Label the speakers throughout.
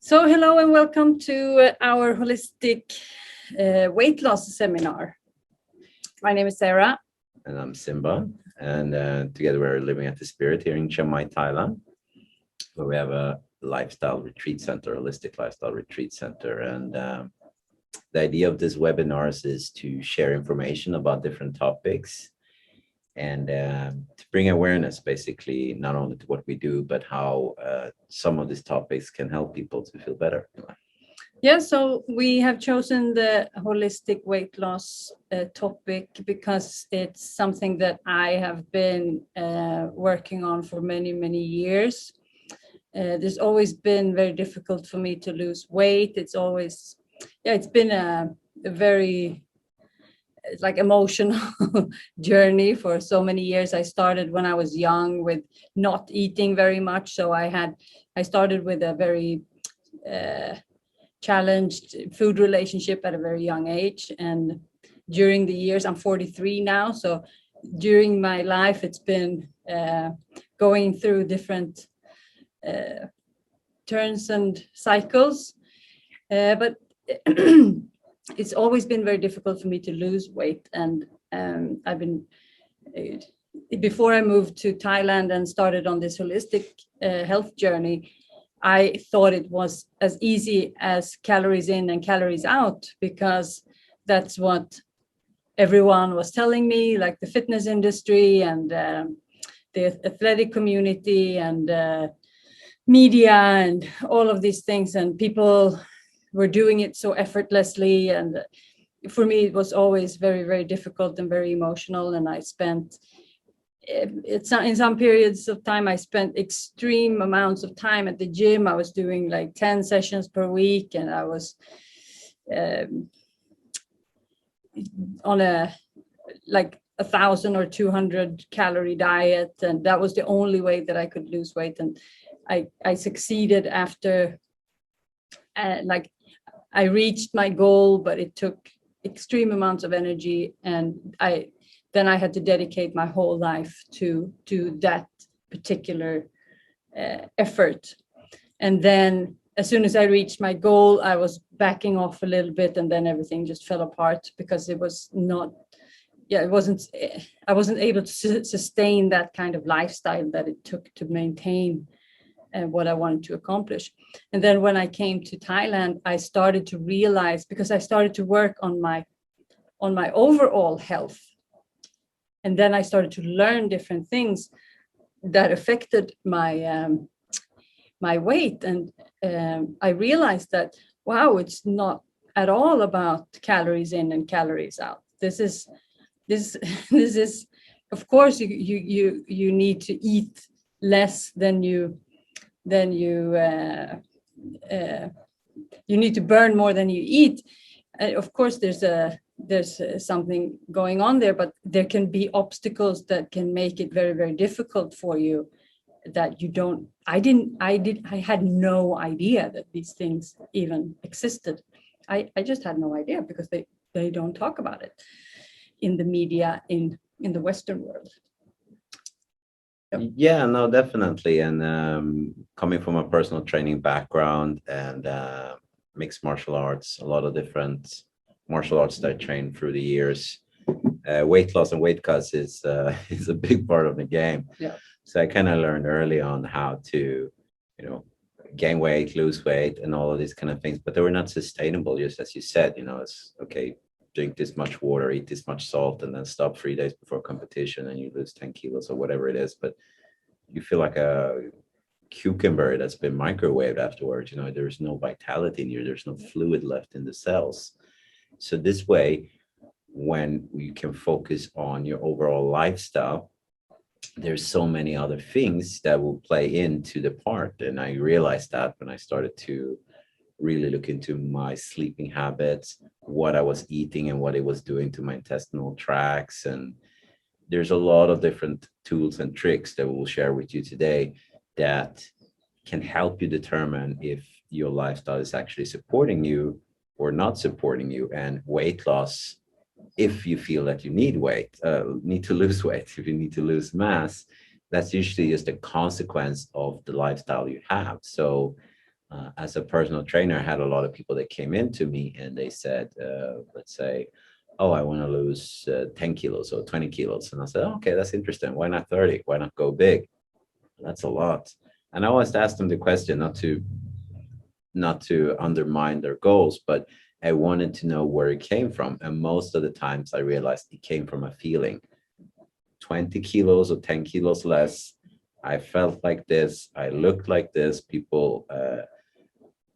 Speaker 1: So hello and welcome to our holistic weight loss seminar. My name is Sarah.
Speaker 2: And I'm Simba. And together we're living at the Spirit here in Chiang Mai, Thailand, where we have a lifestyle retreat center, holistic lifestyle retreat center. And the idea of this webinars is to share information about different topics and to bring awareness, basically, not only to what we do, but how some of these topics can help people to feel better.
Speaker 1: Yeah, so we have chosen the holistic weight loss topic because it's something that I have been working on for many, many years. There's always been very difficult for me to lose weight. It's been a very emotional journey for so many years. I started when I was young with not eating very much. So I started with a very challenged food relationship at a very young age. And during the years, I'm 43 now. So during my life, it's been going through different turns and cycles. But it's always been very difficult for me to lose weight. And I've been, before I moved to Thailand and started on this holistic health journey, I thought it was as easy as calories in and calories out, because that's what everyone was telling me, like the fitness industry and the athletic community and media and all of these things. And people were doing it so effortlessly. And for me, it was always very, very difficult and very emotional. And I spent, in some periods of time, I spent extreme amounts of time at the gym. I was doing like 10 sessions per week, and I was on a 1,000 or 200 calorie diet. And that was the only way that I could lose weight. And I succeeded after I reached my goal, but it took extreme amounts of energy, and then I had to dedicate my whole life to that particular effort. And then as soon as I reached my goal, I was backing off a little bit, and then everything just fell apart because I wasn't able to sustain that kind of lifestyle that it took to maintain what I wanted to accomplish. And then when I came to Thailand, I started to realize, because I started to work on my overall health. And then I started to learn different things that affected my my weight. And I realized that, wow, it's not at all about calories in and calories out. This is, of course, you need to eat less than you need to burn more than you eat. Of course, there's something going on there, but there can be obstacles that can make it very, very difficult for you that you don't. I had no idea that these things even existed. I just had no idea, because they don't talk about it in the media in the Western world.
Speaker 2: Yeah, no, definitely. And coming from a personal training background and mixed martial arts, a lot of different martial arts that I trained through the years, weight loss and weight cuts is a big part of the game.
Speaker 1: Yeah.
Speaker 2: So I kind of learned early on how to, gain weight, lose weight, and all of these kind of things. But they were not sustainable, just as you said. It's okay, drink this much water, eat this much salt, and then stop 3 days before competition and you lose 10 kilos or whatever it is. But you feel like a cucumber that's been microwaved afterwards. There's no vitality in you. There's no fluid left in the cells. So this way, when you can focus on your overall lifestyle, there's so many other things that will play into the part. And I realized that when I started to really look into my sleeping habits, what I was eating and what it was doing to my intestinal tracts. And there's a lot of different tools and tricks that we'll share with you today that can help you determine if your lifestyle is actually supporting you or not supporting you. And weight loss, if you feel that you need to lose weight, if you need to lose mass, that's usually just a consequence of the lifestyle you have. So as a personal trainer, I had a lot of people that came into me and they said, let's say, oh, I want to lose 10 kilos or 20 kilos. And I said, okay, that's interesting. Why not 30? Why not go big? That's a lot. And I always asked them the question, not to undermine their goals, but I wanted to know where it came from. And most of the times I realized it came from a feeling. 20 kilos or 10 kilos less. I felt like this. I looked like this. People,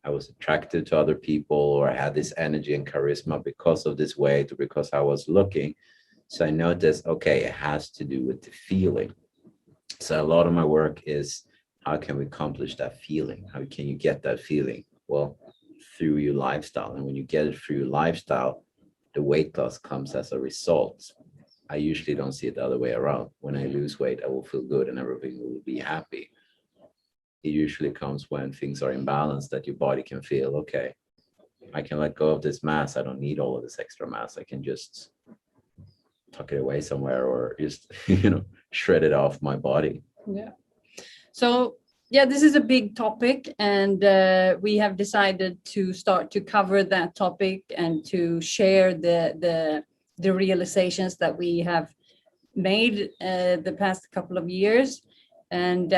Speaker 2: I was attracted to other people, or I had this energy and charisma because of this weight or because I was looking. So I noticed, okay, it has to do with the feeling. So a lot of my work is, how can we accomplish that feeling? How can you get that feeling? Well, through your lifestyle. And when you get it through your lifestyle, the weight loss comes as a result. I usually don't see it the other way around. When I lose weight, I will feel good and everything will be happy. It usually comes when things are imbalanced, that your body can feel, okay, I can let go of this mass. I don't need all of this extra mass. I can just tuck it away somewhere, or just, shred it off my body.
Speaker 1: Yeah. So, yeah, this is a big topic, and we have decided to start to cover that topic and to share the realizations that we have made the past couple of years. And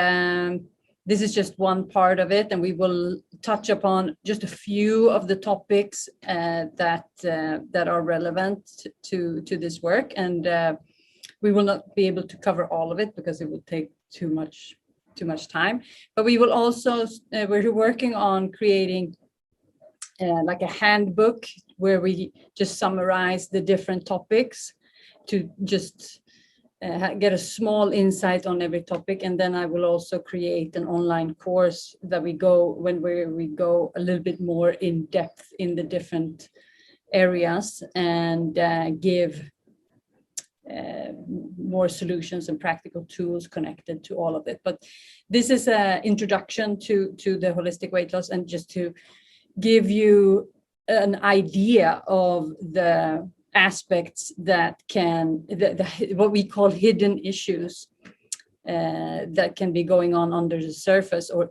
Speaker 1: this is just one part of it, and we will touch upon just a few of the topics that are relevant to this work. And we will not be able to cover all of it because it will take too much time. But we will also, we're working on creating like a handbook where we just summarize the different topics to just get a small insight on every topic. And then I will also create an online course that we go a little bit more in depth in the different areas, and give more solutions and practical tools connected to all of it. But this is an introduction to the holistic weight loss, and just to give you an idea of the aspects that can, what we call hidden issues that can be going on under the surface or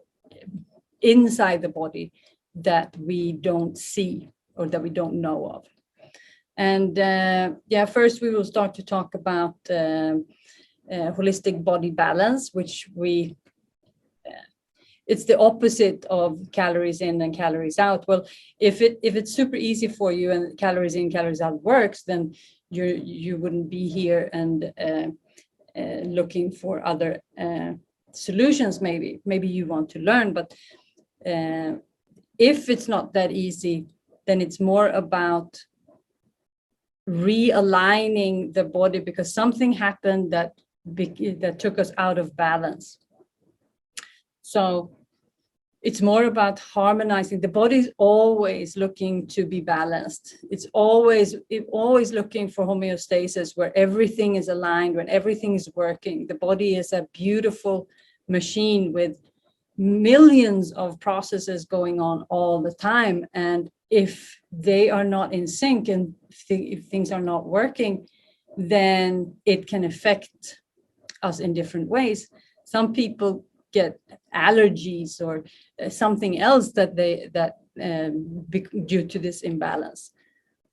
Speaker 1: inside the body that we don't see or that we don't know of. And first we will start to talk about holistic body balance, which it's the opposite of calories in and calories out. Well, if it's super easy for you and calories in, calories out works, then you wouldn't be here and looking for other solutions. Maybe you want to learn, but if it's not that easy, then it's more about realigning the body, because something happened that took us out of balance. So it's more about harmonizing. The body is always looking to be balanced. It's always looking for homeostasis, where everything is aligned, when everything is working. The body is a beautiful machine with millions of processes going on all the time. And if they are not in sync, and if things are not working, then it can affect us in different ways. Some people get allergies or something else due to this imbalance.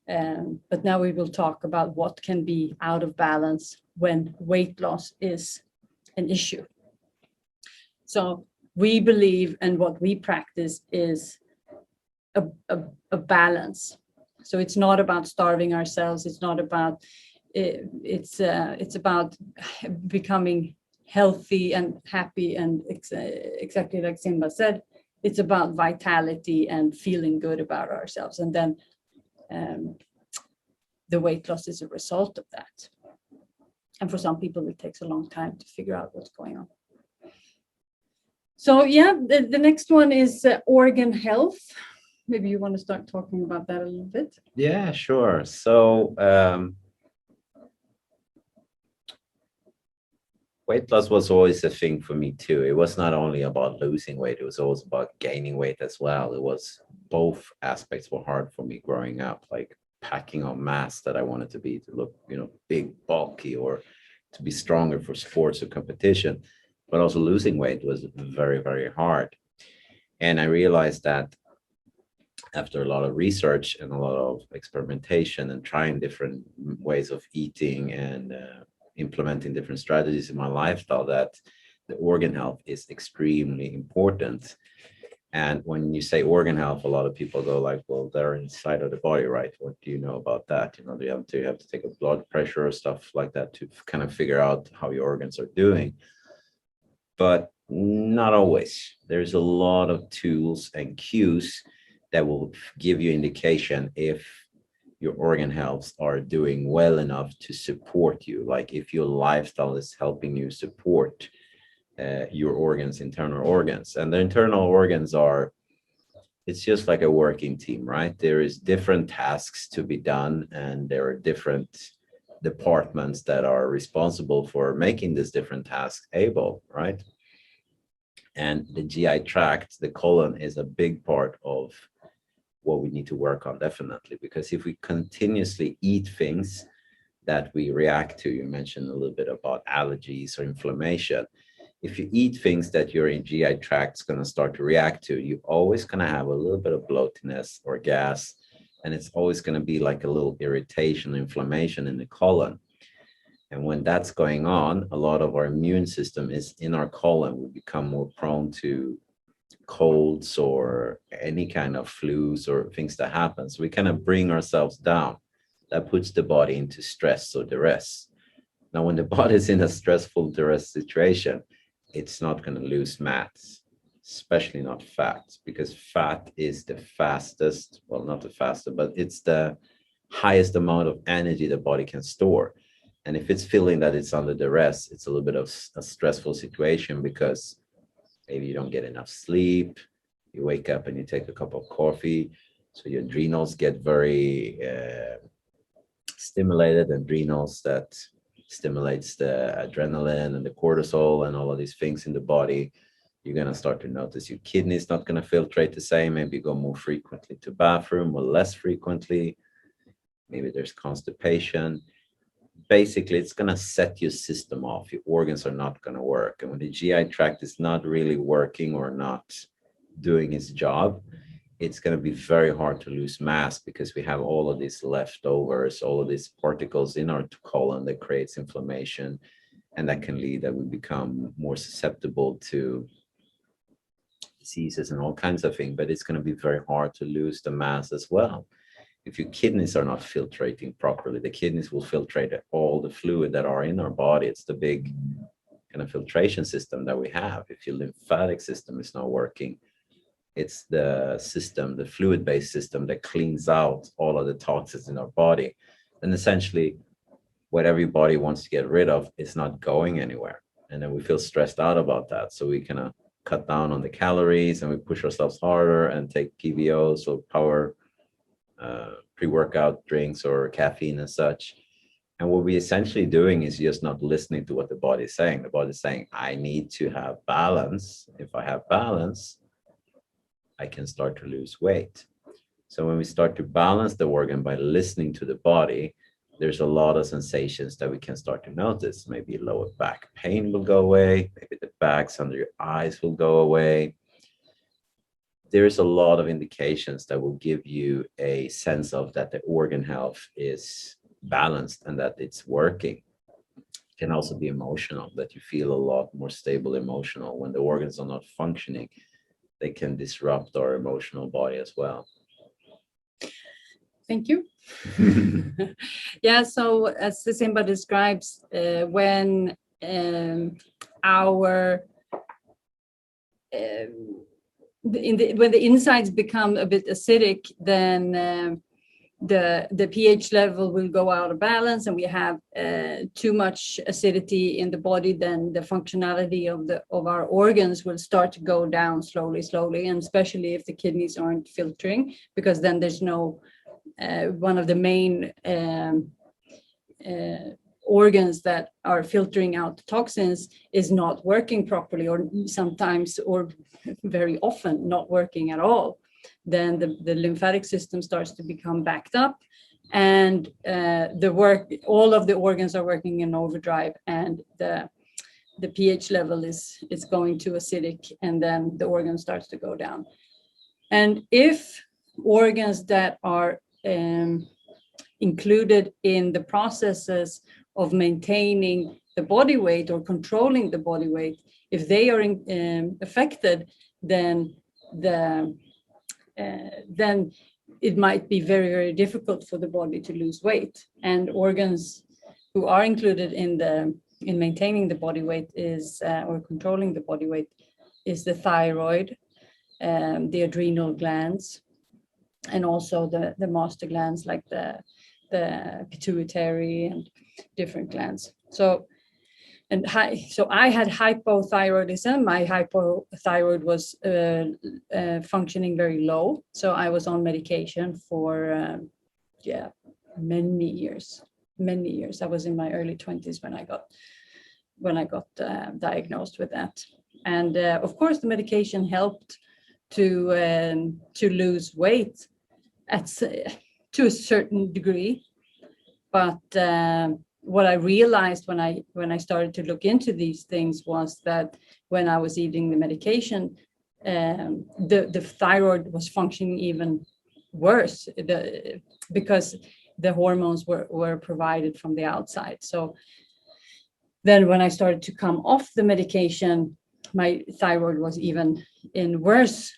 Speaker 1: But now we will talk about what can be out of balance when weight loss is an issue. So we believe, and what we practice is a balance. So it's not about starving ourselves. It's not about, it's about becoming healthy and happy, and exactly like Simba said, it's about vitality and feeling good about ourselves. And then the weight loss is a result of that. And for some people, it takes a long time to figure out what's going on. So the next one is organ health. Maybe you want to start talking about that a little bit.
Speaker 2: Yeah, sure. So weight loss was always a thing for me too. It was not only about losing weight, it was always about gaining weight as well. It was, both aspects were hard for me growing up, like packing on mass that I wanted to be, to look, big, bulky, or to be stronger for sports or competition. But also losing weight was very, very hard. And I realized that after a lot of research and a lot of experimentation and trying different ways of eating and implementing different strategies in my lifestyle, that the organ health is extremely important. And when you say organ health, a lot of people go like, well, they're inside of the body, right? What do you know about that? Do you have to take a blood pressure or stuff like that to kind of figure out how your organs are doing? But not always. There's a lot of tools and cues that will give you indication if your organ health are doing well enough to support you. Like if your lifestyle is helping you support your organs, internal organs. And the internal organs are, it's just like a working team, right? There is different tasks to be done, and there are different departments that are responsible for making these different tasks able, right? And the GI tract, the colon, is a big part of what we need to work on, definitely, because if we continuously eat things that we react to, you mentioned a little bit about allergies or inflammation. If you eat things that your GI tract is going to start to react to, you're always going to have a little bit of bloatiness or gas, and it's always going to be like a little irritation, inflammation in the colon. And when that's going on, a lot of our immune system is in our colon. We become more prone to colds or any kind of flus or things that happen. So we kind of bring ourselves down. That puts the body into stress or duress. Now, when the body is in a stressful duress situation, it's not going to lose mass, especially not fat, because fat is the fastest, well, not the fastest, but it's the highest amount of energy the body can store. And if it's feeling that it's under duress, it's a little bit of a stressful situation, because maybe you don't get enough sleep, you wake up and you take a cup of coffee, so your adrenals get very stimulated, adrenals that stimulates the adrenaline and the cortisol and all of these things in the body. You're going to start to notice your kidneys not going to filtrate the same. Maybe go more frequently to bathroom or less frequently. Maybe there's constipation. Basically, it's going to set your system off. Your organs are not going to work. And when the GI tract is not really working or not doing its job, it's going to be very hard to lose mass, because we have all of these leftovers, all of these particles in our colon that creates inflammation, and that can lead that we become more susceptible to diseases and all kinds of things. But it's going to be very hard to lose the mass as well. If your kidneys are not filtrating properly, the kidneys will filtrate all the fluid that are in our body. It's the big kind of filtration system that we have. If your lymphatic system is not working, it's the system, the fluid-based system, that cleans out all of the toxins in our body. And essentially, what every body wants to get rid of is not going anywhere. And then we feel stressed out about that. So we kind of cut down on the calories, and we push ourselves harder and take PBOs or power pre-workout drinks or caffeine and such. And what we're essentially doing is just not listening to what the body is saying. The body is saying, I need to have balance. If I have balance, I can start to lose weight. So when we start to balance the organ by listening to the body, there's a lot of sensations that we can start to notice. Maybe lower back pain will go away. Maybe the bags under your eyes will go away. There's a lot of indications that will give you a sense of that the organ health is balanced and that it's working. It can also be emotional, that you feel a lot more stable emotional. When the organs are not functioning, they can disrupt our emotional body as well.
Speaker 1: Thank you. Yeah, so as Simba describes, when when the insides become a bit acidic, then the pH level will go out of balance, and we have too much acidity in the body, then the functionality of our organs will start to go down slowly, and especially if the kidneys aren't filtering, because then there's no one of the main organs that are filtering out toxins is not working properly, or sometimes, or very often, not working at all. Then the lymphatic system starts to become backed up, and all of the organs are working in overdrive, and the pH level is going too acidic, and then the organ starts to go down. And if organs that are included in the processes of maintaining the body weight or controlling the body weight, if they are affected, then it might be very, very difficult for the body to lose weight. And organs who are included in maintaining the body weight is or controlling the body weight is the thyroid, the adrenal glands, and also the master glands like the pituitary and different glands. So I had hypothyroidism. My hypothyroid was functioning very low. So I was on medication for many years. I was in my early 20s when I got diagnosed with that. And of course, the medication helped to lose weight to a certain degree, but what I realized when I started to look into these things was that when I was eating the medication, the thyroid was functioning even worse because the hormones were provided from the outside. So then when I started to come off the medication, my thyroid was even in worse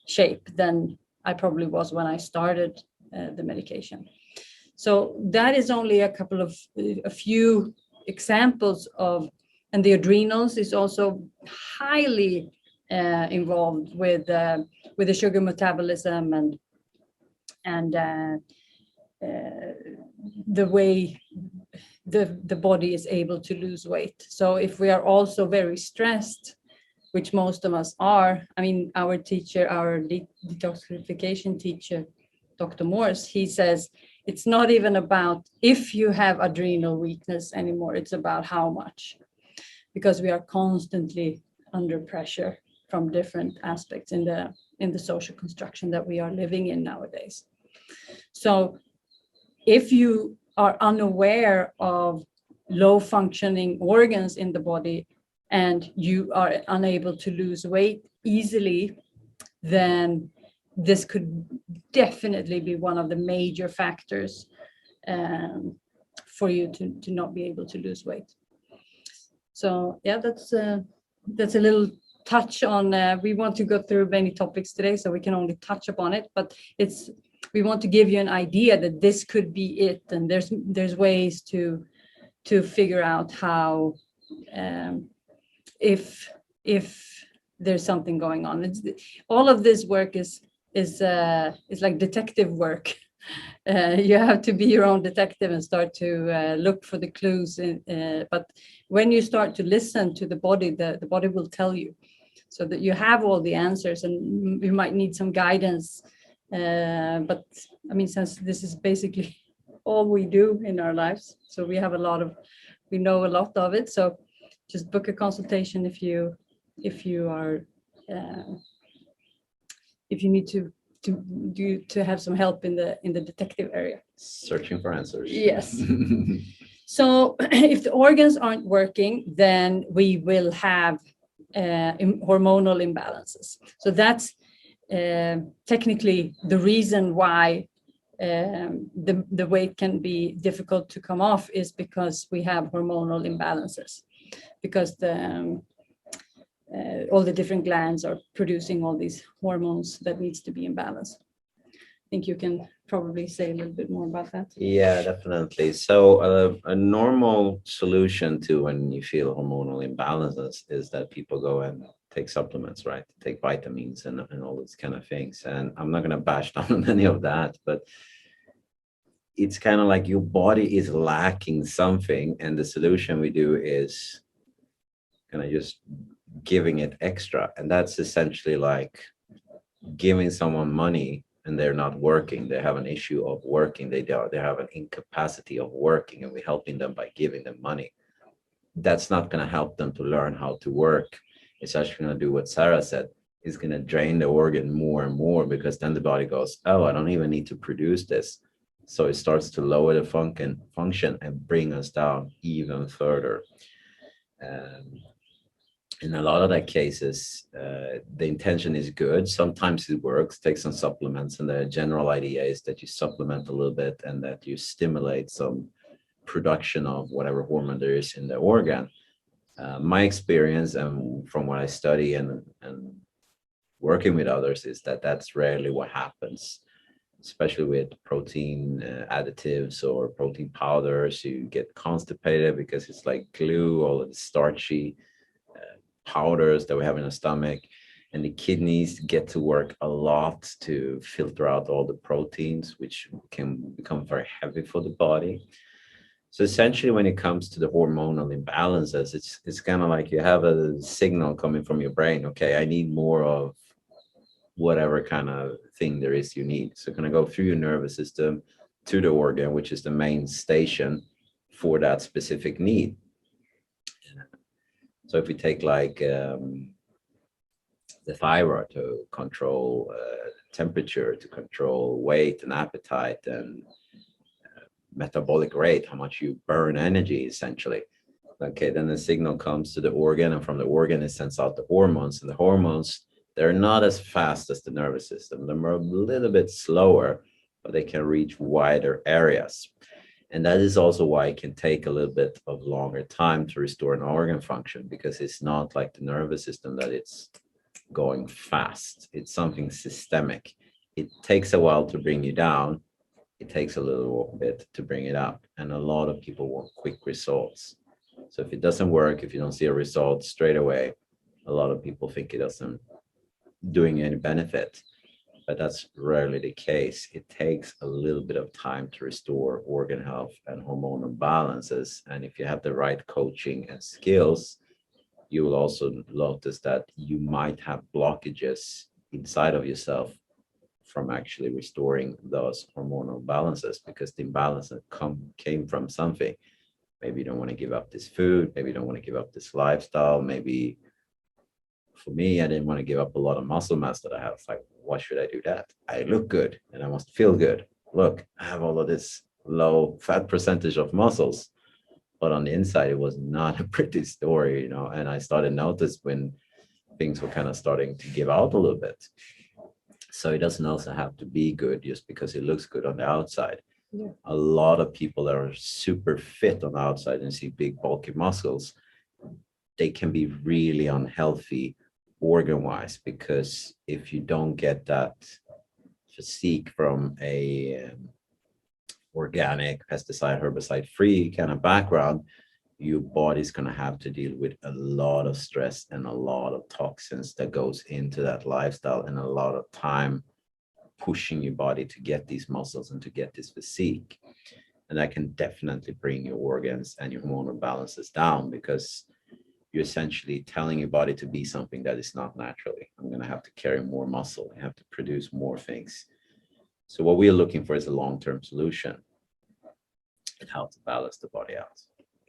Speaker 1: shape than I probably was when I started the medication. So that is only a few examples of, and the adrenals is also highly involved with the sugar metabolism and the way the body is able to lose weight. So if we are also very stressed, which most of us are, I mean, our teacher, our detoxification teacher, Dr. Morse, he says, it's not even about if you have adrenal weakness anymore, it's about how much, because we are constantly under pressure from different aspects in the social construction that we are living in nowadays. So if you are unaware of low functioning organs in the body and you are unable to lose weight easily, then this could definitely be one of the major factors for you to not be able to lose weight. So yeah, that's a little touch on, we want to go through many topics today, so we can only touch upon it, but we want to give you an idea that this could be it, and there's ways to figure out how, if there's something going on. All of this work is like detective work. You have to be your own detective and start to look for the clues. But when you start to listen to the body will tell you, so that you have all the answers, and you might need some guidance. But I mean, since this is basically all we do in our lives, so we know a lot of it. So just book a consultation if you need to have some help in the detective area.
Speaker 2: Searching for answers.
Speaker 1: Yes. So if the organs aren't working, then we will have hormonal imbalances. So that's technically the reason why the weight can be difficult to come off, is because we have hormonal imbalances, because all the different glands are producing all these hormones that needs to be in balance. I think you can probably say a little bit more about that.
Speaker 2: Yeah, definitely. So a normal solution to when you feel hormonal imbalances is that people go and take supplements, right? Take vitamins and all these kind of things. And I'm not going to bash down on any of that, but it's kind of like your body is lacking something, and the solution we do is kind of just giving it extra. And that's essentially like giving someone money and they're not working. They have an issue of working. They have an incapacity of working, and we're helping them by giving them money. That's not going to help them to learn how to work. It's actually going to do what Sarah said. It's going to drain the organ more and more, because then the body goes, oh, I don't even need to produce this. So it starts to lower the function and bring us down even further. In a lot of the cases, the intention is good. Sometimes it works. Take some supplements, and the general idea is that you supplement a little bit and that you stimulate some production of whatever hormone there is in the organ. My experience and from what I study and working with others is that that's rarely what happens, especially with protein additives or protein powders. You get constipated because it's like glue, all of the starchy powders that we have in the stomach, and the kidneys get to work a lot to filter out all the proteins, which can become very heavy for the body. So essentially, when it comes to the hormonal imbalances, it's kind of like you have a signal coming from your brain. Okay, I need more of whatever kind of thing there is you need. So going to go through your nervous system to the organ, which is the main station for that specific need. So if we take like the thyroid to control temperature, to control weight and appetite and metabolic rate, how much you burn energy essentially. Okay, then the signal comes to the organ, and from the organ it sends out the hormones, and the hormones, they're not as fast as the nervous system. They're a little bit slower, but they can reach wider areas. And that is also why it can take a little bit of longer time to restore an organ function, because it's not like the nervous system that it's going fast. It's something systemic. It takes a while to bring you down. It takes a little bit to bring it up. And a lot of people want quick results. So if it doesn't work, if you don't see a result straight away, a lot of people think it doesn't doing any benefit. But that's rarely the case. It takes a little bit of time to restore organ health and hormonal balances. And if you have the right coaching and skills, you will also notice that you might have blockages inside of yourself from actually restoring those hormonal balances, because the imbalance came from something. Maybe you don't want to give up this food. Maybe you don't want to give up this lifestyle. Maybe for me, I didn't want to give up a lot of muscle mass that I have. It's like, why should I do that? I look good and I must feel good. Look, I have all of this low fat percentage of muscles, but on the inside, it was not a pretty story, you know. And I started notice when things were kind of starting to give out a little bit. So it doesn't also have to be good just because it looks good on the outside. Yeah. A lot of people that are super fit on the outside and see big bulky muscles, they can be really unhealthy organ-wise, because if you don't get that physique from a organic, pesticide, herbicide-free kind of background, your body's going to have to deal with a lot of stress and a lot of toxins that goes into that lifestyle, and a lot of time pushing your body to get these muscles and to get this physique. And that can definitely bring your organs and your hormonal balances down, because you're essentially telling your body to be something that is not naturally. I'm going to have to carry more muscle. I have to produce more things. So what we're looking for is a long-term solution and how to balance the body out.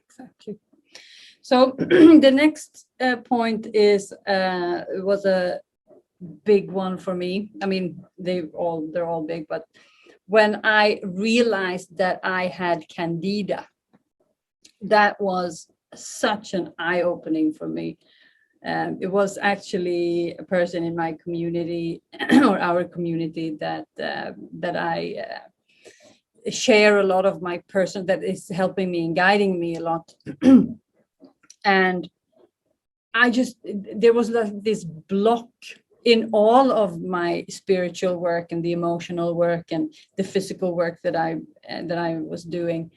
Speaker 1: Exactly. So the next point is was a big one for me. I mean, they're all big, but when I realized that I had Candida, that was such an eye-opening for me. It was actually a person in my community or our community that I share a lot of my person, that is helping me and guiding me a lot. And there was like this block in all of my spiritual work and the emotional work and the physical work that I was doing.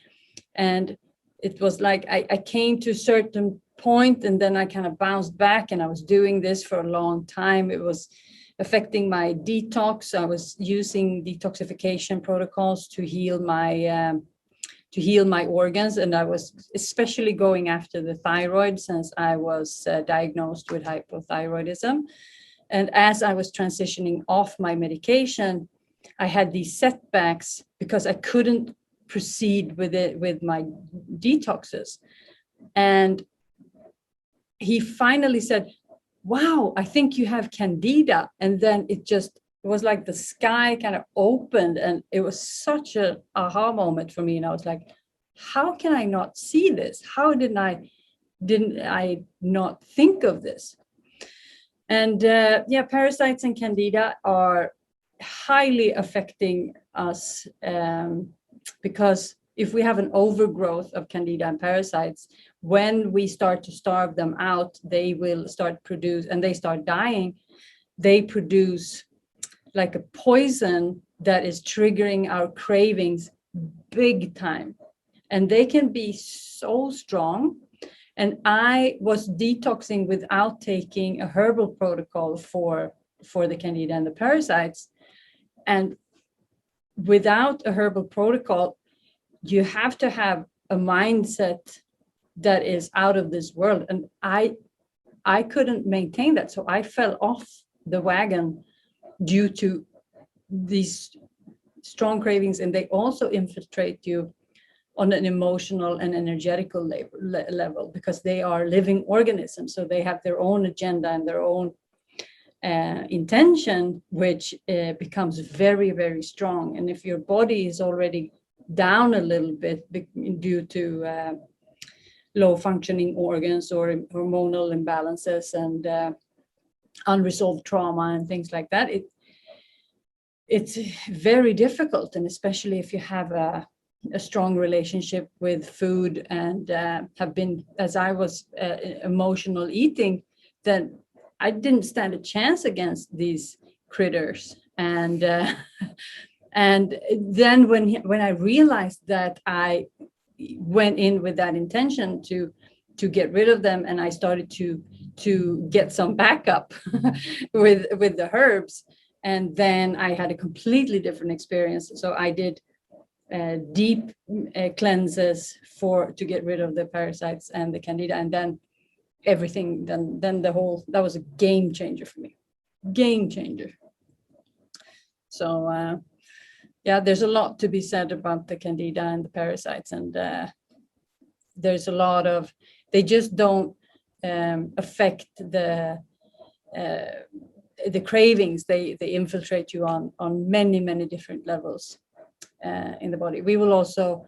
Speaker 1: And it was like I came to a certain point and then I kind of bounced back, and I was doing this for a long time. It was affecting my detox. I was using detoxification protocols to heal my organs, and I was especially going after the thyroid, since I was diagnosed with hypothyroidism. And as I was transitioning off my medication, I had these setbacks because I couldn't proceed with my detoxes. And he finally said, wow, I think you have Candida. And then it was like the sky kind of opened, and it was such an aha moment for me. And I was like, how can I not see this? How didn't I didn't I not think of this? And parasites and Candida are highly affecting us, because if we have an overgrowth of Candida and parasites, when we start to starve them out, they will start produce, and they start dying. They produce like a poison that is triggering our cravings big time, and they can be so strong. And I was detoxing without taking a herbal protocol for the Candida and the parasites. And without a herbal protocol, you have to have a mindset that is out of this world. And I couldn't maintain that. So I fell off the wagon due to these strong cravings, and they also infiltrate you on an emotional and energetical level, because they are living organisms. So they have their own agenda and their own intention, which becomes very, very strong. And if your body is already down a little bit due to low functioning organs or hormonal imbalances and unresolved trauma and things like that, it's very difficult. And especially if you have a strong relationship with food and have been, as I was, emotional eating, then I didn't stand a chance against these critters. And and then when I realized that I went in with that intention to get rid of them, and I started to get some backup with the herbs, and then I had a completely different experience. So I did deep cleanses to get rid of the parasites and the Candida, and then everything, then the whole, that was a game changer for me. Game changer. So there's a lot to be said about the Candida and the parasites, and there's a lot of, they just don't affect the cravings. They infiltrate you on many different levels in the body. We will also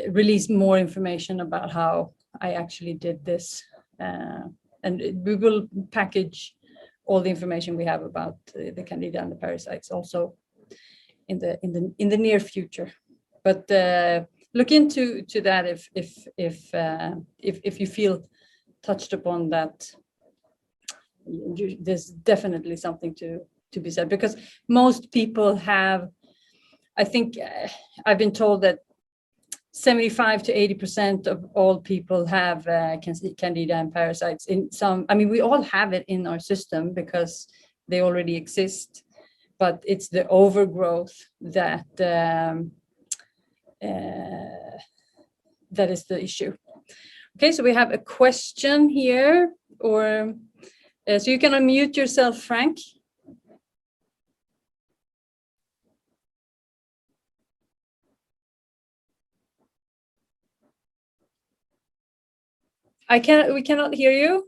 Speaker 1: release more information about how I actually did this, and we will package all the information we have about the Candida and the parasites also in the near future. But look into that if you feel touched upon that. There's definitely something to be said, because most people have, I think I've been told that 75 to 80% of all people have Candida and parasites in some. I mean, we all have it in our system because they already exist, but it's the overgrowth that that is the issue. Okay, so we have a question here, or so you can unmute yourself, Frank. We cannot hear you.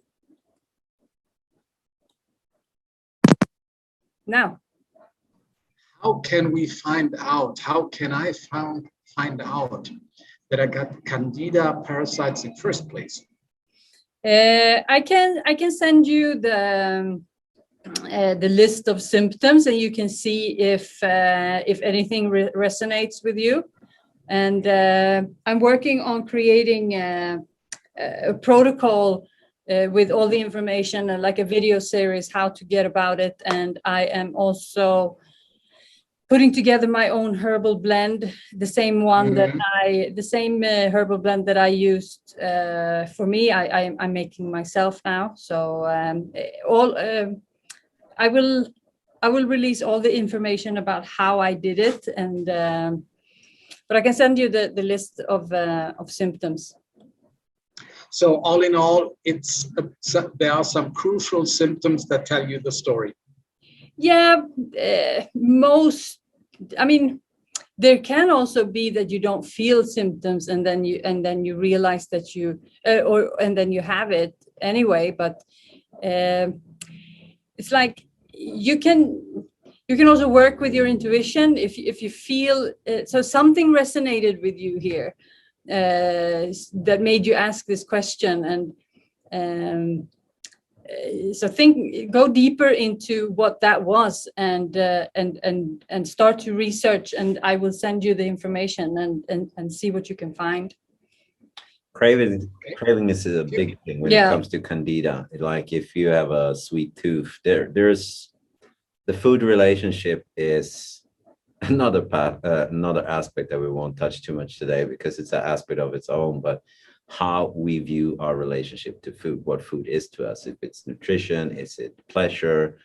Speaker 1: Now.
Speaker 3: How can we find out? How can I find out that I got Candida parasites in first place?
Speaker 1: I can send you the list of symptoms, and you can see if anything resonates with you. And I'm working on creating a protocol with all the information, and like a video series how to get about it. And I am also putting together my own herbal blend, the same one the same herbal blend that I used for me. I'm making myself now. So I will release all the information about how I did it, and but I can send you the list of symptoms.
Speaker 3: So all in all, there are some crucial symptoms that tell you the story. Yeah,
Speaker 1: I mean, there can also be that you don't feel symptoms, and then you realize that and then you have it anyway. But it's like you can also work with your intuition if you feel so something resonated with you here. that made you ask this question. And so go deeper into what that was, and start to research, and I will send you the information and see what you can find.
Speaker 2: Craving is a big thing when it comes to Candida. Like if you have a sweet tooth, there's the food relationship is another another aspect that we won't touch too much today because it's an aspect of its own. But how we view our relationship to food, what food is to us, if it's nutrition, is it pleasure?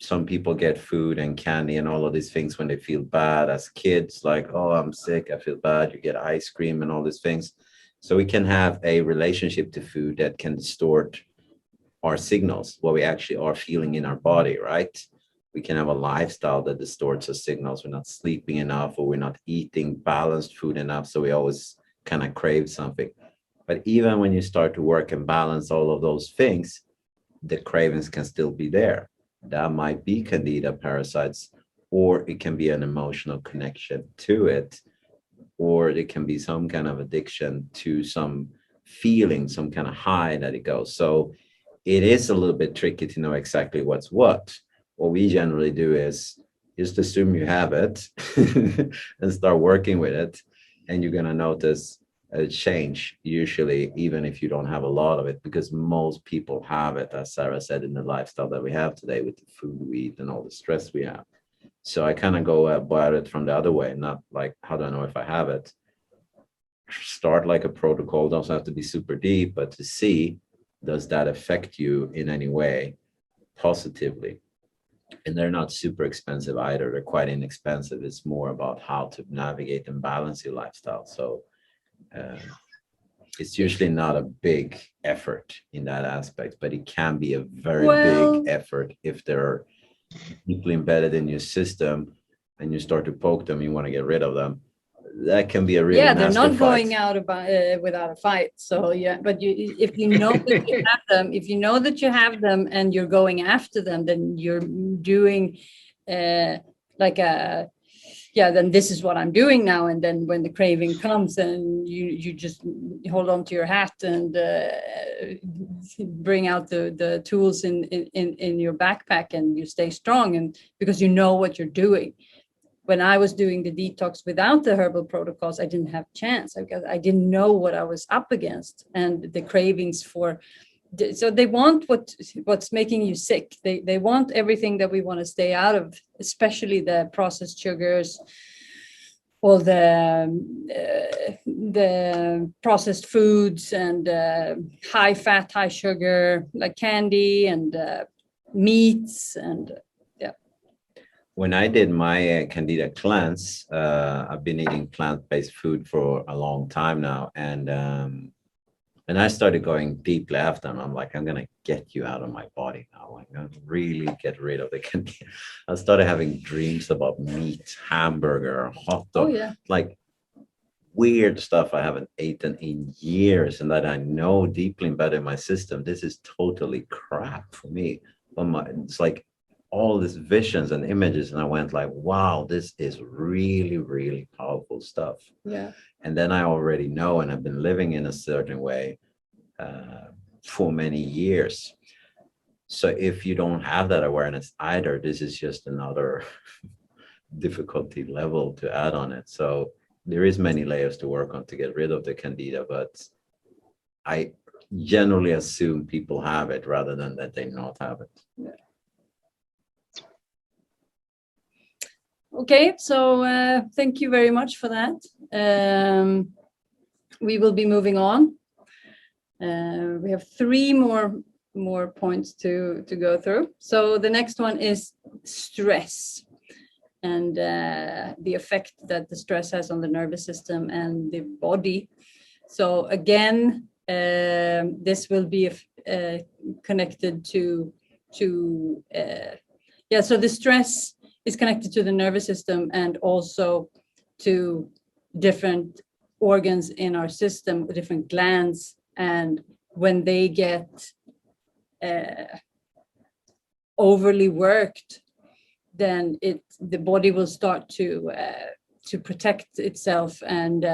Speaker 2: Some people get food and candy and all of these things when they feel bad as kids, like, oh, I'm sick, I feel bad. You get ice cream and all these things. So we can have a relationship to food that can distort our signals, what we actually are feeling in our body, right? We can have a lifestyle that distorts our signals. We're not sleeping enough, or we're not eating balanced food enough. So we always kind of crave something. But even when you start to work and balance all of those things, the cravings can still be there. That might be Candida parasites, or it can be an emotional connection to it, or it can be some kind of addiction to some feeling, some kind of high that it goes. So it is a little bit tricky to know exactly what's what. What we generally do is just assume you have it and start working with it. And you're going to notice a change, usually, even if you don't have a lot of it, because most people have it, as Sarah said, in the lifestyle that we have today with the food we eat and all the stress we have. So I kind of go about it from the other way, not like, how do I know if I have it? Start like a protocol, doesn't have to be super deep, but to see, does that affect you in any way positively? And they're not super expensive either. They're quite inexpensive. It's more about how to navigate and balance your lifestyle. So it's usually not a big effort in that aspect, but it can be a very big effort if they're deeply embedded in your system and you start to poke them, you want to get rid of them. That can be a really
Speaker 1: they're not
Speaker 2: fight.
Speaker 1: Going out without a fight. So but if you know that you have them, if you know that you have them and you're going after them, then you're doing then this is what I'm doing now. And then when the craving comes, and you just hold on to your hat and bring out the tools in your backpack, and you stay strong, and because you know what you're doing. When I was doing the detox without the herbal protocols, I didn't have a chance because I didn't know what I was up against, and the cravings so they want what's making you sick. They want everything that we want to stay out of, especially the processed sugars, all the processed foods, and high fat, high sugar, like candy and meats and.
Speaker 2: When I did my Candida cleanse, I've been eating plant-based food for a long time now, and I started going deeply after them. I'm like, I'm gonna get you out of my body now. I'm gonna really get rid of the Candida. I started having dreams about meat, hamburger, hot dog, like weird stuff I haven't eaten in years, and that I know deeply embedded in my system. This is totally crap for me. It's like all these visions and images, and I went like, wow, this is really, really powerful stuff. And then I already know, and I've been living in a certain way for many years. So if you don't have that awareness either, this is just another difficulty level to add on it. So there is many layers to work on to get rid of the Candida, but I generally assume people have it rather than that they not have it.
Speaker 1: Okay, so thank you very much for that. We will be moving on. We have 3 more points to go through. So the next one is stress, and the effect that the stress has on the nervous system and the body. So again, this will be connected to so the stress is connected to the nervous system and also to different organs in our system, different glands. And when they get overly worked, then the body will start to protect itself and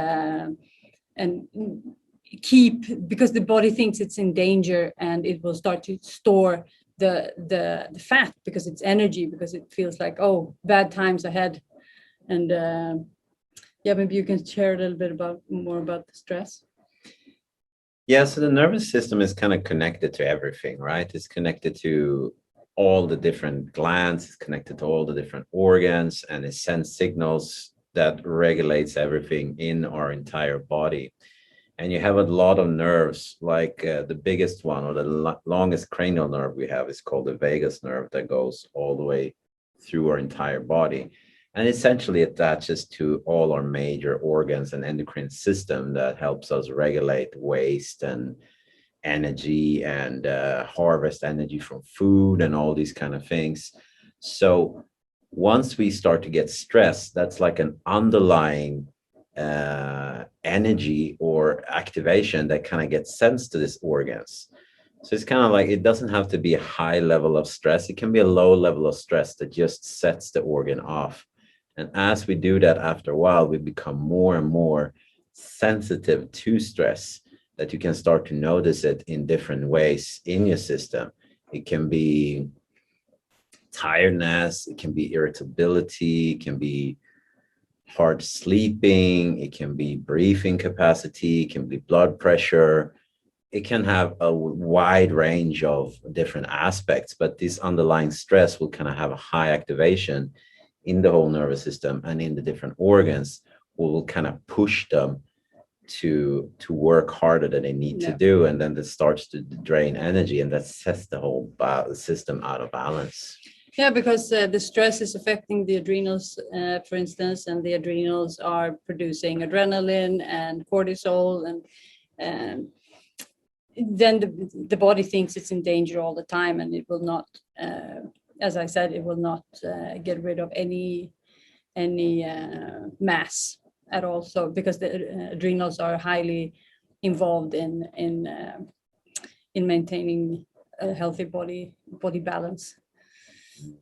Speaker 1: keep, because the body thinks it's in danger, and it will start to store the fat because it's energy, because it feels like, oh, bad times ahead. And yeah, maybe you can share a little bit more about the stress.
Speaker 2: Yeah, so the nervous system is kind of connected to everything, right? It's connected to all the different glands, it's connected to all the different organs, and it sends signals that regulates everything in our entire body. And you have a lot of nerves, like the biggest one, or the longest cranial nerve we have, is called the vagus nerve, that goes all the way through our entire body, and essentially attaches to all our major organs and endocrine system that helps us regulate waste and energy, and harvest energy from food and all these kind of things. So once we start to get stressed, that's like an underlying energy or activation that kind of gets sent to these organs. So it's kind of like, it doesn't have to be a high level of stress. It can be a low level of stress that just sets the organ off. And as we do that, after a while, we become more and more sensitive to stress, that you can start to notice it in different ways in your system. It can be tiredness, it can be irritability, it can be hard sleeping, it can be breathing capacity, it can be blood pressure. It can have a wide range of different aspects, but this underlying stress will kind of have a high activation in the whole nervous system and in the different organs, will kind of push them to work harder than they need to do, and then that starts to drain energy, and that sets the whole system out of balance.
Speaker 1: Yeah, because the stress is affecting the adrenals, for instance, and the adrenals are producing adrenaline and cortisol, and then the body thinks it's in danger all the time, and it will not, as I said, it will not get rid of any mass at all. So because the adrenals are highly involved in maintaining a healthy body balance.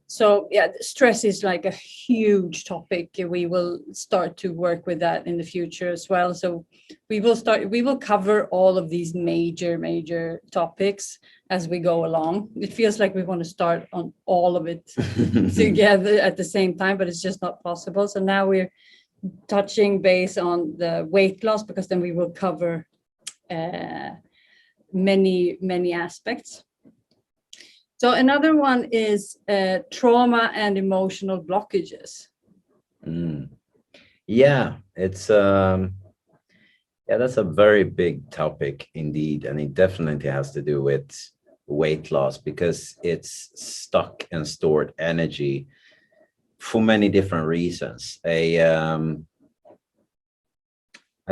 Speaker 1: So yeah, stress is like a huge topic. We will start to work with that in the future as well. So we will cover all of these major topics as we go along. It feels like we want to start on all of it together at the same time, but it's just not possible. So now we're touching base on the weight loss, because then we will cover many aspects. So another one is trauma and emotional blockages.
Speaker 2: Yeah, it's that's a very big topic indeed, and it definitely has to do with weight loss, because it's stuck and stored energy for many different reasons. I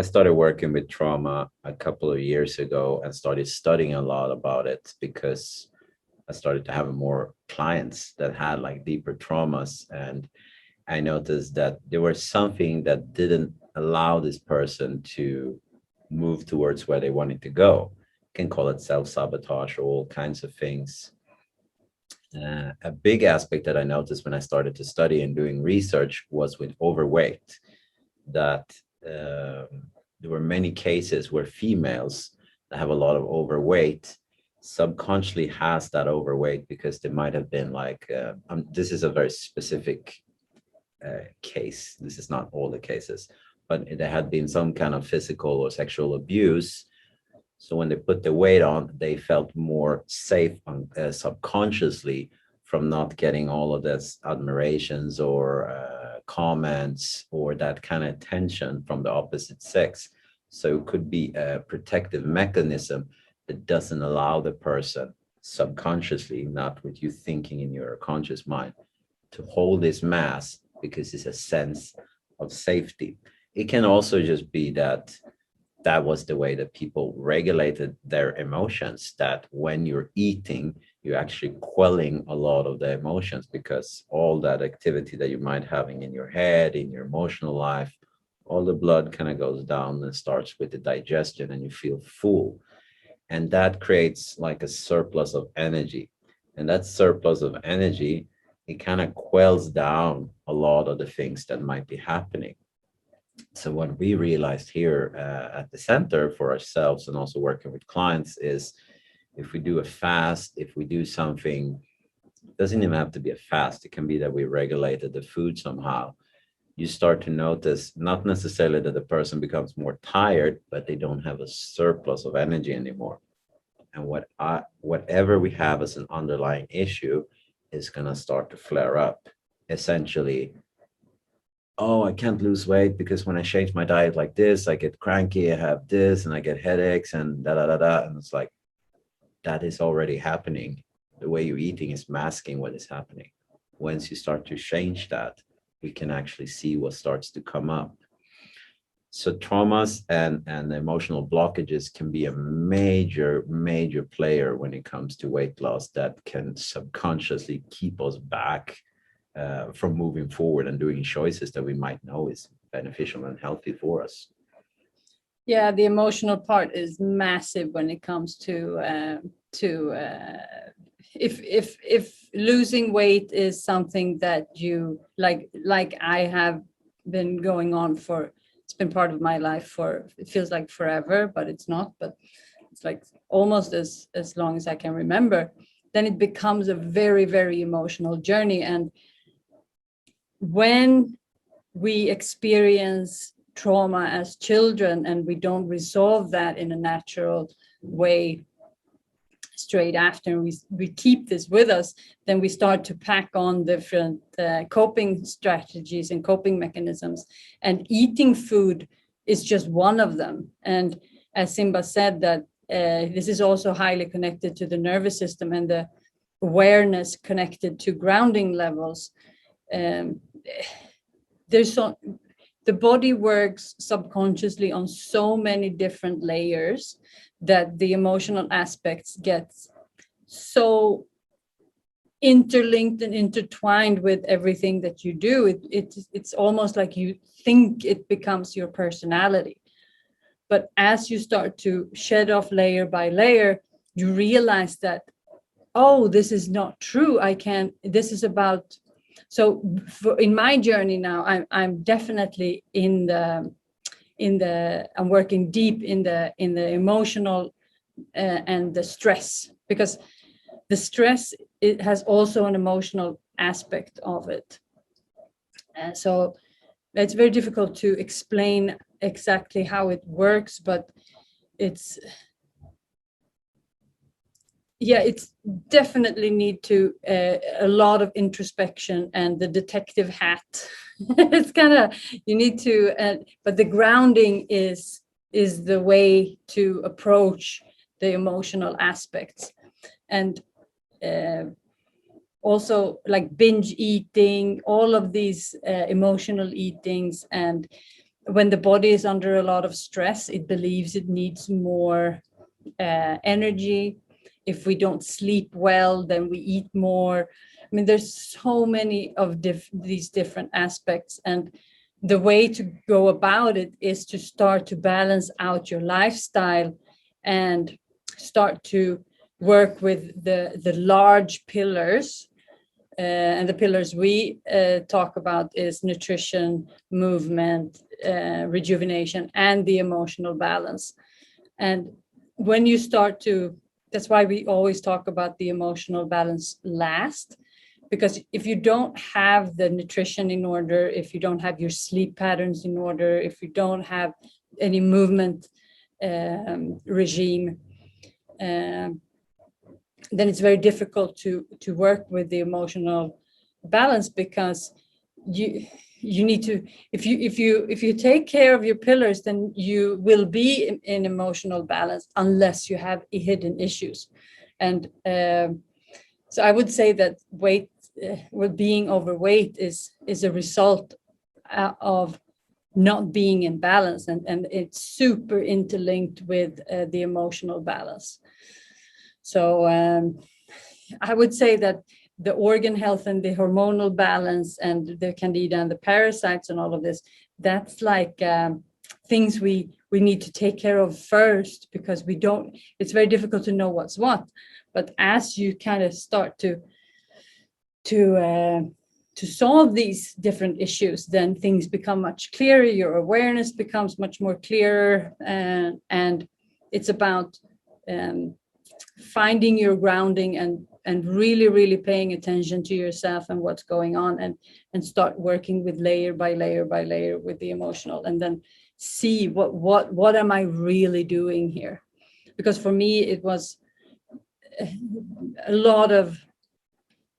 Speaker 2: started working with trauma a couple of years ago and started studying a lot about it, because I started to have more clients that had like deeper traumas, and I noticed that there was something that didn't allow this person to move towards where they wanted to go. You can call it self-sabotage or all kinds of things. A big aspect that I noticed when I started to study and doing research was with overweight, that there were many cases where females that have a lot of overweight subconsciously has that overweight, because they might have been like, this is a very specific case. This is not all the cases, but there had been some kind of physical or sexual abuse. So when they put the weight on, they felt more safe subconsciously from not getting all of this admirations or comments or that kind of attention from the opposite sex. So it could be a protective mechanism that doesn't allow the person subconsciously, not with you thinking in your conscious mind, to hold this mass, because it's a sense of safety. It can also just be that that was the way that people regulated their emotions, that when you're eating, you're actually quelling a lot of the emotions, because all that activity that you might having in your head, in your emotional life, all the blood kind of goes down and starts with the digestion, and you feel full. And that creates like a surplus of energy. And that surplus of energy, it kind of quells down a lot of the things that might be happening. So what we realized here at the center for ourselves and also working with clients is if we do a fast, if we do something, it doesn't even have to be a fast. It can be that we regulated the food somehow. You start to notice not necessarily that the person becomes more tired, but they don't have a surplus of energy anymore. And whatever we have as an underlying issue is going to start to flare up. Essentially, oh, I can't lose weight because when I change my diet like this, I get cranky, I have this, and I get headaches and da da da da. And it's like, that is already happening. The way you're eating is masking what is happening. Once you start to change that, we can actually see what starts to come up. So traumas and emotional blockages can be a major player when it comes to weight loss that can subconsciously keep us back from moving forward and doing choices that we might know is beneficial and healthy for us.
Speaker 1: Yeah, the emotional part is massive when it comes to if losing weight is something that you like I have been going on for, it's been part of my life for, it feels like forever, but it's not, but it's like almost as long as I can remember, then it becomes a very emotional journey. And when we experience trauma as children and we don't resolve that in a natural way straight after, we keep this with us, then we start to pack on different coping strategies and coping mechanisms, and eating food is just one of them. And as Simba said, that this is also highly connected to the nervous system and the awareness connected to grounding levels. The body works subconsciously on so many different layers that the emotional aspects get so interlinked and intertwined with everything that you do. It's almost like you think it becomes your personality. But as you start to shed off layer by layer, you realize that, oh, this is not true. This is about. So in my journey now, I'm definitely I'm working deep in the emotional and the stress, because the stress, it has also an emotional aspect of it. So it's very difficult to explain exactly how it works, but it's definitely need to a lot of introspection and the detective hat. It's kind of, you need to, but the grounding is the way to approach the emotional aspects. And also like binge eating, all of these emotional eatings. And when the body is under a lot of stress, it believes it needs more energy. If we don't sleep well, then we eat more. I mean, there's so many of these different aspects. And the way to go about it is to start to balance out your lifestyle and start to work with the large pillars. And the pillars we talk about is nutrition, movement, rejuvenation, and the emotional balance. And when you start to, that's why we always talk about the emotional balance last, because if you don't have the nutrition in order, if you don't have your sleep patterns in order, if you don't have any movement regime, then it's very difficult to work with the emotional balance, because you need to, if you take care of your pillars, then you will be in emotional balance unless you have hidden issues. And so I would say that being overweight is a result of not being in balance, and it's super interlinked with the emotional balance. So I would say that the organ health and the hormonal balance and the Candida and the parasites and all of this, that's like things we need to take care of first, because it's very difficult to know what's what. But as you kind of start to to solve these different issues, then things become much clearer. Your awareness becomes much more clearer, and it's about finding your grounding and really paying attention to yourself and what's going on, and start working with layer by layer by layer with the emotional, and then see what am I really doing here. Because for me it was a lot of,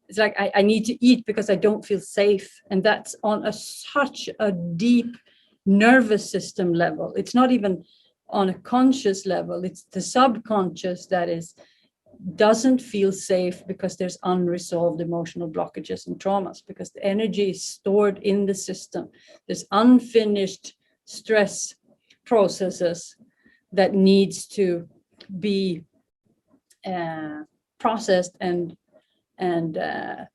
Speaker 1: it's like I need to eat because I don't feel safe, and that's on such a deep nervous system level. It's not even on a conscious level. It's the subconscious that doesn't feel safe because there's unresolved emotional blockages and traumas, because the energy is stored in the system. There's unfinished stress processes that needs to be processed, and the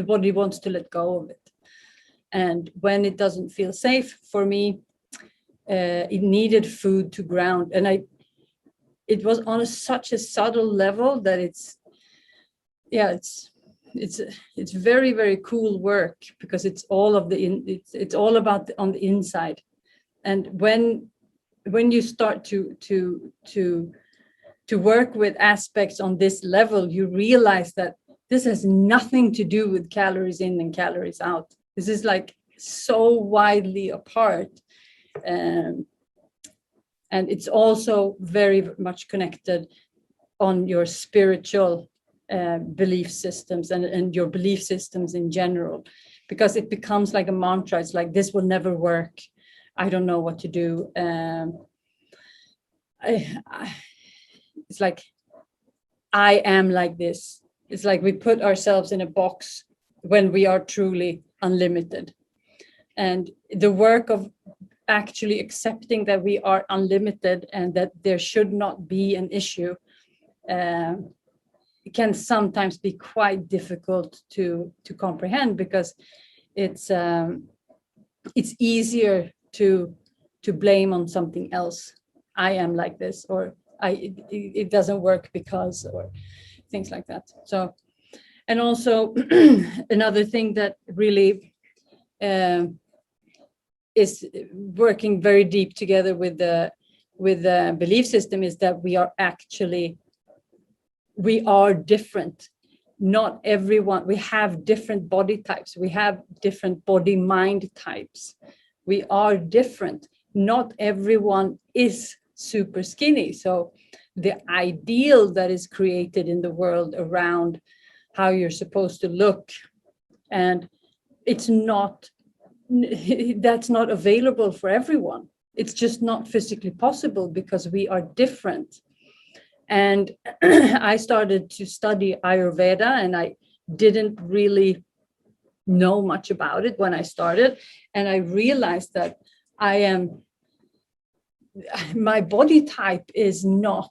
Speaker 1: body wants to let go of it. And when it doesn't feel safe, for me, it needed food to ground. And it was on such a subtle level that it's very cool work, because it's all of it's all about on the inside. And when you start to work with aspects on this level, you realize that this has nothing to do with calories in and calories out. This is like so widely apart. And it's also very much connected on your spiritual belief systems and your belief systems in general, because it becomes like a mantra. It's like, this will never work. I don't know what to do. It's like, I am like this. It's like we put ourselves in a box when we are truly unlimited. And the work of actually accepting that we are unlimited and that there should not be an issue, it can sometimes be quite difficult to comprehend, because it's easier to blame on something else. I am like this, or it doesn't work because, or things like that. So, and also another thing that really is working very deep together with the belief system is that we are different. Not everyone, we have different body types. We have different body mind types. We are different. Not everyone is super skinny. So the ideal that is created in the world around how you're supposed to look, and it's not, that's not available for everyone. It's just not physically possible because we are different. And I started to study Ayurveda, and I didn't really know much about it when I started. And I realized that my body type is not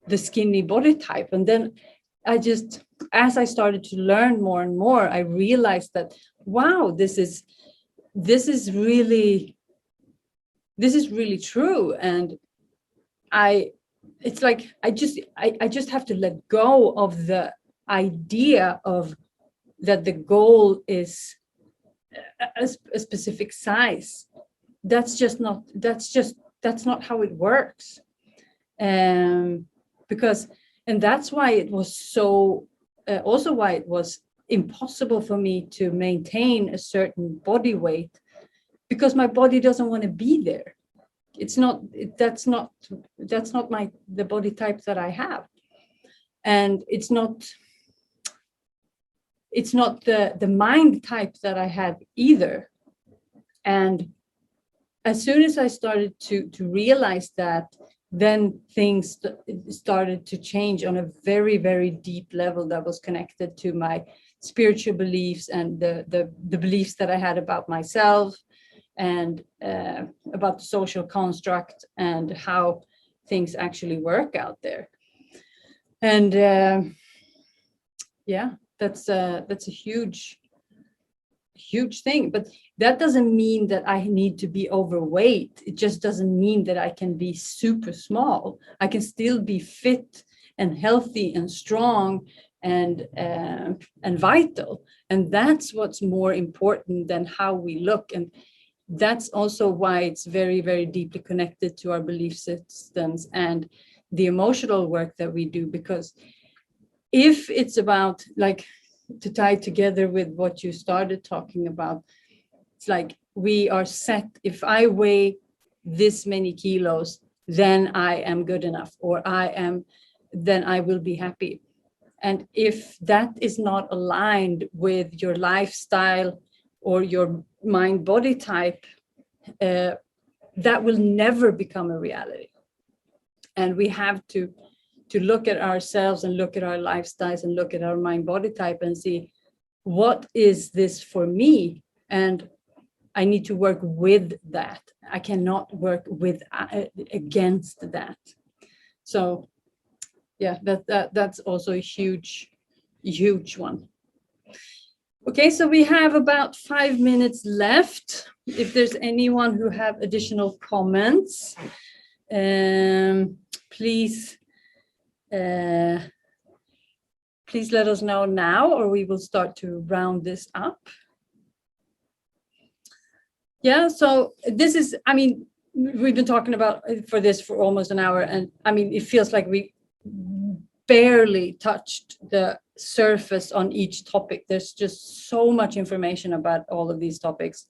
Speaker 1: the skinny body type. And then as I started to learn more and more, I realized that, wow, this is really true. And it's like I just have to let go of the idea of that the goal is a specific size. That's not how it works. Because, and that's why it was so also why it was impossible for me to maintain a certain body weight, because my body doesn't want to be there. That's not the body type that I have. And it's not the mind type that I have either. And as soon as I started to realize that, then things started to change on a very, very deep level that was connected to my spiritual beliefs and the beliefs that I had about myself, and about the social construct and how things actually work out there. And that's a huge thing. But that doesn't mean that I need to be overweight. It just doesn't mean that I can be super small. I can still be fit and healthy and strong and vital. And that's what's more important than how we look. And that's also why it's very, very deeply connected to our belief systems and the emotional work that we do. Because if it's about, like, to tie together with what you started talking about, it's like we are set. If I weigh this many kilos, then I am good enough, or then I will be happy. And if that is not aligned with your lifestyle or your mind body type, that will never become a reality. And we have to look at ourselves and look at our lifestyles and look at our mind body type and see, what is this for me? And I need to work with that. I cannot work against that. So yeah, that's also a huge one. Okay, so we have about 5 minutes left. If there's anyone who have additional comments, please let us know now, or we will start to round this up. Yeah, so this is, I mean, we've been talking about for almost an hour, and I mean, it feels like we barely touched the surface on each topic. There's just so much information about all of these topics,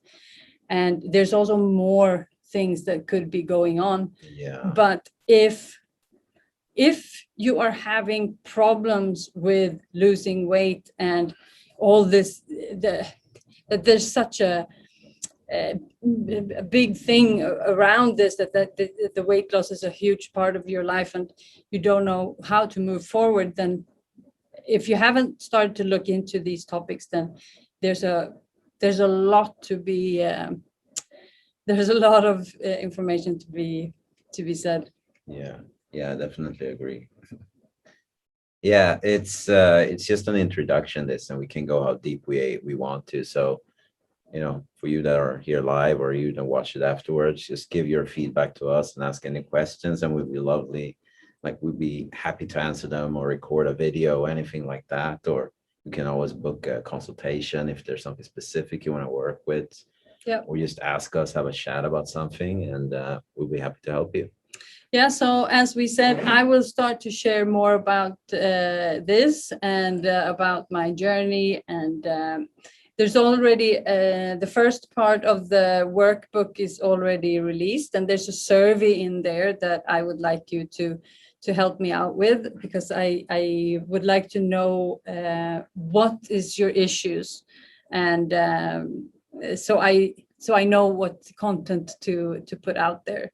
Speaker 1: and there's also more things that could be going on.
Speaker 2: Yeah.
Speaker 1: But if you are having problems with losing weight and all this, that there's such a big thing around this, that the weight loss is a huge part of your life, and you don't know how to move forward, then if you haven't started to look into these topics, then there's a lot to be there's a lot of information to be said.
Speaker 2: Yeah, definitely agree. Yeah, it's just an introduction, this, and we can go how deep we want to. So, you know, for you that are here live, or you that watch it afterwards, just give your feedback to us and ask any questions, and we'd be happy to answer them, or record a video, anything like that. Or you can always book a consultation if there's something specific you want to work with.
Speaker 1: Yeah.
Speaker 2: Or just ask us, have a chat about something, and we'll be happy to help you.
Speaker 1: Yeah, so as we said, I will start to share more about this and about my journey. And there's already the first part of the workbook is already released, and there's a survey in there that I would like you to help me out with, because I would like to know what is your issues, and so I know what content to put out there.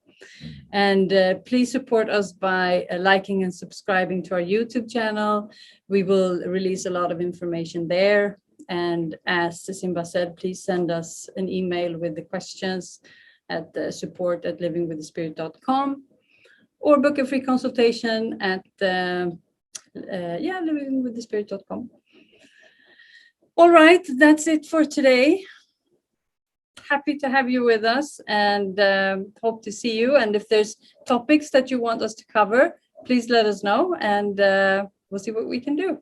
Speaker 1: And please support us by liking and subscribing to our YouTube channel. We will release a lot of information there. And as Simba said, please send us an email with the questions at support@livingwiththespirit.com, or book a free consultation at livingwiththespirit.com. All right, that's it for today. Happy to have you with us, and hope to see you. And if there's topics that you want us to cover, please let us know, and we'll see what we can do.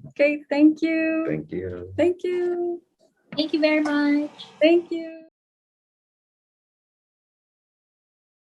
Speaker 1: Okay, thank you.
Speaker 2: Thank you.
Speaker 1: Thank you.
Speaker 4: Thank you very much.
Speaker 1: Thank you.